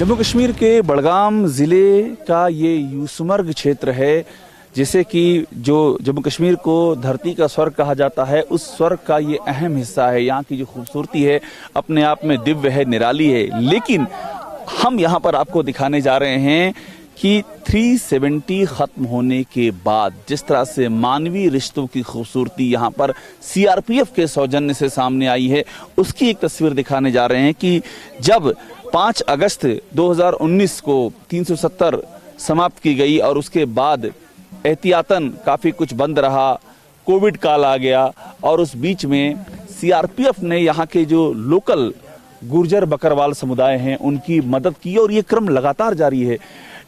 जम्मू कश्मीर के बड़गाम ज़िले का ये यूसमर्ग क्षेत्र है, जिसे कि जो जम्मू कश्मीर को धरती का स्वर्ग कहा जाता है, उस स्वर्ग का ये अहम हिस्सा है। यहाँ की जो खूबसूरती है अपने आप में दिव्य है, निराली है। लेकिन हम यहाँ पर आपको दिखाने जा रहे हैं कि 370 ख़त्म होने के बाद जिस तरह से मानवीय रिश्तों की खूबसूरती यहाँ पर सीआरपीएफ के सौजन्य से सामने आई है, उसकी एक तस्वीर दिखाने जा रहे हैं कि जब 5 अगस्त 2019 को 370 समाप्त की गई और उसके बाद एहतियातन काफ़ी कुछ बंद रहा, कोविड काल आ गया और उस बीच में सीआरपीएफ ने यहाँ के जो लोकल गुर्जर बकरवाल समुदाय हैं उनकी मदद की और ये क्रम लगातार जारी है।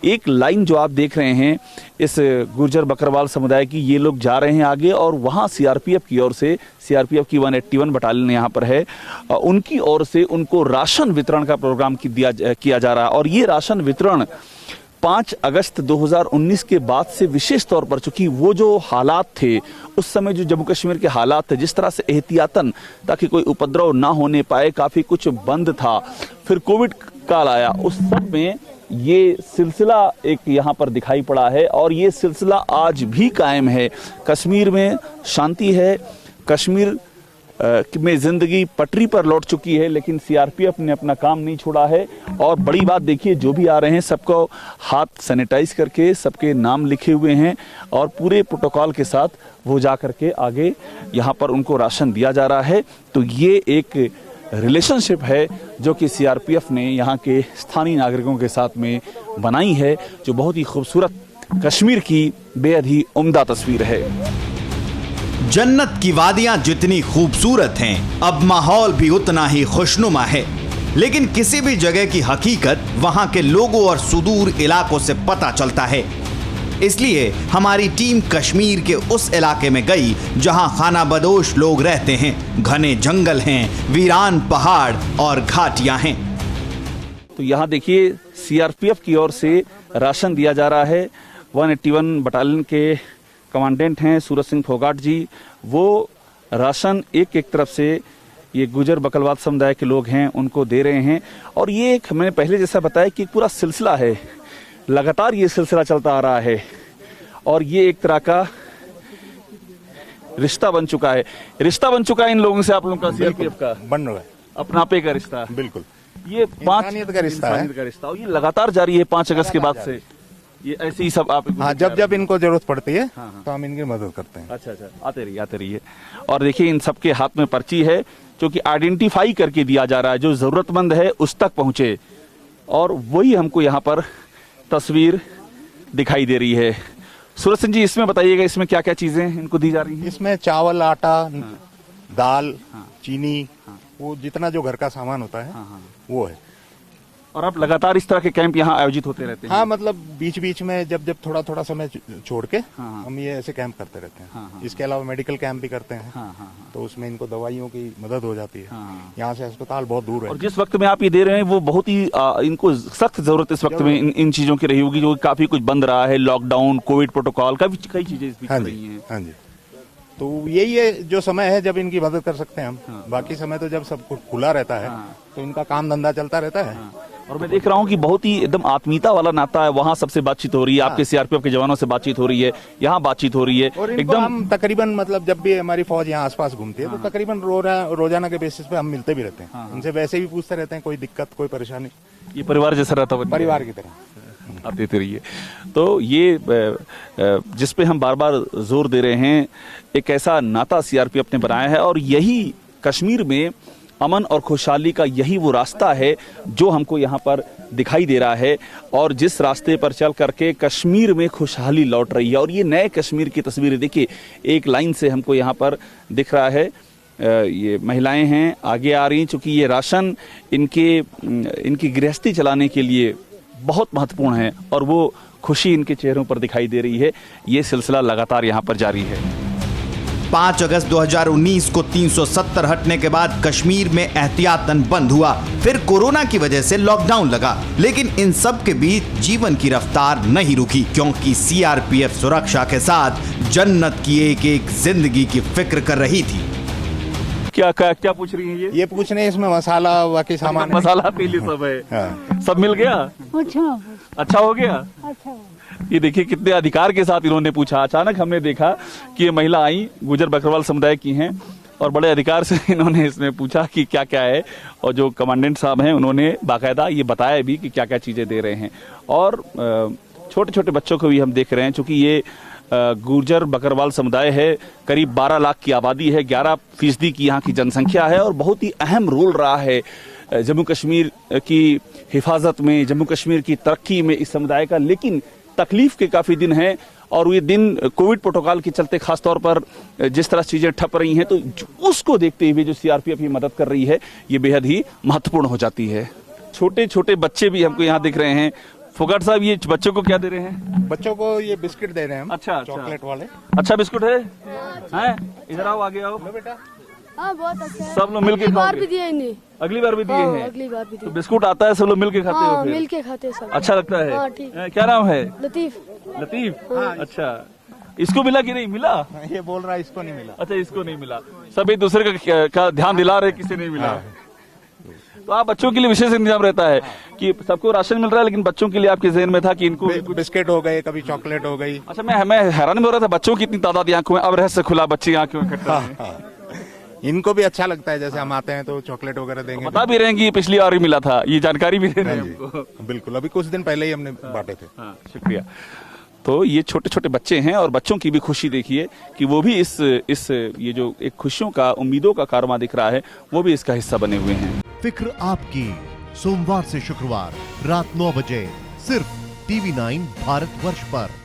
एक लाइन जो आप देख रहे हैं इस गुर्जर बकरवाल समुदाय की, ये लोग जा रहे हैं आगे और वहाँ सीआरपीएफ की ओर से, सीआरपीएफ की 181 बटालियन यहाँ पर है, उनकी ओर से उनको राशन वितरण का प्रोग्राम किया जा रहा है। और ये राशन वितरण 5 अगस्त 2019 के बाद से विशेष तौर पर, चूंकि वो जो हालात थे उस समय, जो जम्मू कश्मीर के हालात थे, जिस तरह से एहतियातन ताकि कोई उपद्रव ना होने पाए काफ़ी कुछ बंद था, फिर कोविड काल आया, उस सब में ये सिलसिला एक यहाँ पर दिखाई पड़ा है और ये सिलसिला आज भी कायम है। कश्मीर में शांति है, कश्मीर में ज़िंदगी पटरी पर लौट चुकी है, लेकिन सीआरपीएफ ने अपना काम नहीं छोड़ा है। और बड़ी बात देखिए, जो भी आ रहे हैं सबको हाथ सैनिटाइज करके, सबके नाम लिखे हुए हैं और पूरे प्रोटोकॉल के साथ वो जा करके आगे यहाँ पर उनको राशन दिया जा रहा है। तो ये एक रिलेशनशिप है जो कि सीआरपीएफ ने यहाँ के स्थानीय नागरिकों के साथ में बनाई है, जो बहुत ही खूबसूरत कश्मीर की बेहद ही उम्दा तस्वीर है। जन्नत की वादियां जितनी खूबसूरत हैं, अब माहौल भी उतना ही खुशनुमा है। लेकिन किसी भी जगह की हकीकत वहां के लोगों और सुदूर इलाकों से पता चलता है। इसलिए हमारी टीम कश्मीर के उस इलाके में गई जहां खानाबदोश लोग रहते हैं, घने जंगल हैं, वीरान पहाड़ और घाटियां हैं। तो यहाँ देखिए सीआरपीएफ की ओर से राशन दिया जा रहा है। 181 बटालियन के कमांडेंट हैं सूरज सिंह फोगाट जी, वो राशन एक एक तरफ से ये गुजर बकरवाल समुदाय के लोग हैं उनको दे रहे हैं। और ये एक, मैंने पहले जैसा बताया कि पूरा सिलसिला है, लगातार ये सिलसिला चलता आ रहा है और ये एक तरह का रिश्ता बन चुका है। रिश्ता बन चुका है इन लोगों से आप लोगों का, सीआरपीएफ का बन रहा है, अपनापे का रिश्ता। बिल्कुल, ये 5 का रिश्ता है, और ये लगातार जारी है 5 अगस्त के बाद से। ये ऐसे ही सब आप, हाँ, जब जब इनको जरूरत पड़ती है तो हम इनकी मदद करते हैं। अच्छा, आते रहिए। और देखिए इन सबके हाथ में पर्ची है जो कि आइडेंटिफाई करके दिया जा रहा है, जो जरूरतमंद है उस तक पहुंचे। और वही हमको यहाँ पर तस्वीर दिखाई दे रही है। सूरज सिंह जी, इसमें बताइएगा इसमें क्या क्या चीजें इनको दी जा रही हैं? इसमें चावल, आटा, दाल, चीनी, वो जितना जो घर का सामान होता है वो है। और अब लगातार इस तरह के कैंप यहाँ आयोजित होते रहते हैं? हाँ, मतलब बीच बीच में जब जब थोड़ा थोड़ा समय छोड़ के हम ये ऐसे कैंप करते रहते हैं। इसके अलावा मेडिकल कैंप भी करते हैं, तो उसमें इनको दवाइयों की मदद हो जाती है। यहाँ से अस्पताल बहुत दूर है। और जिस वक्त में आप ये दे रहे हैं वो बहुत ही इनको सख्त जरूरत इस वक्त में इन चीजों की रही होगी, जो काफी कुछ बंद रहा है, लॉकडाउन, कोविड प्रोटोकॉल, कई चीजें इस बीच रही हैं। हाँ जी, तो यही है जो समय है जब इनकी मदद कर सकते हैं हम। बाकी समय तो जब सब कुछ खुला रहता है तो इनका काम धंधा चलता रहता है। और मैं देख रहा हूँ कि बहुत ही एकदम आत्मीयता वाला नाता है। वहाँ सबसे बातचीत हो रही है, आपके सीआरपीएफ के जवानों से बातचीत हो रही है, यहाँ बातचीत हो रही है। और एकदम हम तकरीबन, मतलब जब भी हमारी फौज यहाँ आसपास घूमती है तो तकरीबन रोजाना के बेसिस पे हम मिलते भी रहते हैं। उनसे वैसे भी पूछते रहते हैं, कोई दिक्कत, कोई परेशानी। ये परिवार जैसा रहता है, परिवार की तरह आप देते रहिए। तो ये जिस पे हम बार बार जोर दे रहे हैं, एक ऐसा नाता सीआरपीएफ ने बनाया है और यही कश्मीर में अमन और खुशहाली का यही वो रास्ता है जो हमको यहाँ पर दिखाई दे रहा है। और जिस रास्ते पर चल करके कश्मीर में खुशहाली लौट रही है और ये नए कश्मीर की तस्वीरें देखिए, एक लाइन से हमको यहाँ पर दिख रहा है। ये महिलाएं हैं, आगे आ रही, चूँकि ये राशन इनकी गृहस्थी चलाने के लिए बहुत महत्वपूर्ण है और वो खुशी इनके चेहरों पर दिखाई दे रही है। ये सिलसिला लगातार यहाँ पर जारी है। 5 अगस्त 2019 को 370 हटने के बाद कश्मीर में एहतियातन बंद हुआ, फिर कोरोना की वजह से लॉकडाउन लगा। लेकिन इन सब के बीच जीवन की रफ्तार नहीं रुकी, क्योंकि सीआरपीएफ सुरक्षा के साथ जन्नत की एक एक जिंदगी की फिक्र कर रही थी। क्या क्या क्या पूछ रही हैं ये पूछ रहे हैं इसमें मसाला बाकी सामान है। मसाला तेली सब है, हाँ। सब मिल गया, अच्छा हो गया। ये देखिए कितने अधिकार के साथ इन्होंने पूछा। अचानक हमने देखा कि ये महिला आई, गुजर बकरवाल समुदाय की हैं, और बड़े अधिकार से इन्होंने इसमें पूछा कि क्या क्या है, और जो कमांडेंट साहब हैं उन्होंने बाकायदा ये बताया भी कि क्या क्या चीजें दे रहे हैं। और छोटे छोटे बच्चों को भी हम देख रहे हैं, चूंकि ये गुर्जर बकरवाल समुदाय है, करीब 12 लाख की आबादी है, 11% की यहाँ की जनसंख्या है, और बहुत ही अहम रोल रहा है जम्मू कश्मीर की हिफाजत में, जम्मू कश्मीर की तरक्की में इस समुदाय का। लेकिन तकलीफ के काफी दिन हैं, और ये दिन कोविड प्रोटोकॉल के चलते खासतौर पर जिस तरह चीजें ठप रही हैं, तो उसको देखते हुए जो सीआरपीएफ ये मदद कर रही है, ये बेहद ही महत्वपूर्ण हो जाती है। छोटे छोटे बच्चे भी हमको यहाँ दिख रहे हैं। फोगाट साहब, ये बच्चों को क्या दे रहे हैं? बच्चों को ये बिस्किट दे रहे हैं हम। अच्छा, चॉकलेट वाले। अच्छा बिस्कुट है, हैं? इधर आओ, आगे आओ बेटा। हाँ, बहुत अच्छा है। सब लोग मिलके अगली बार खाओगे? भी दिए इन्हें। अगली बार भी दिए हाँ, हैं? अगली बार भी तो दिए। बिस्कुट आता है, सब लोग मिलके खाते हो हाँ, फिर? मिल के खाते सब। अच्छा लगता है। हाँ, ठीक। क्या नाम है? लतीफ। लतीफ। अच्छा, इसको मिला कि नहीं मिला? ये बोल रहा है इसको नहीं मिला। अच्छा, इसको नहीं मिला। सब एक दूसरे का ध्यान दिला रहे, किसी नहीं मिला। तो आप बच्चों के लिए विशेष इंतजाम रहता है कि सबको राशन मिल रहा है, लेकिन बच्चों के लिए आपके जहन में था कि इनको बिस्किट हो गए, कभी चॉकलेट हो गई। अच्छा, मैं हैरान भी हो रहा था, बच्चों की इतनी तादाद यहाँ क्यों है? अब रहस्य खुला, बच्चे यहाँ क्यों इकट्ठे हैं? हाँ। इनको भी अच्छा लगता है, जैसे हम आते हैं तो चॉकलेट वगैरह देंगे। बता भी रहे हैं कि पिछली बार भी मिला था, ये जानकारी भी दे रहे हैं हमको। बिल्कुल, अभी कुछ दिन पहले ही हमने बांटे थे। हाँ, शुक्रिया। तो ये छोटे छोटे बच्चे हैं, और बच्चों की भी खुशी देखिए कि वो भी इस ये जो एक खुशियों का, उम्मीदों का कारवां दिख रहा है, वो भी इसका हिस्सा बने हुए हैं। फिक्र आपकी, सोमवार से शुक्रवार रात 9 बजे सिर्फ TV9 भारतवर्ष पर।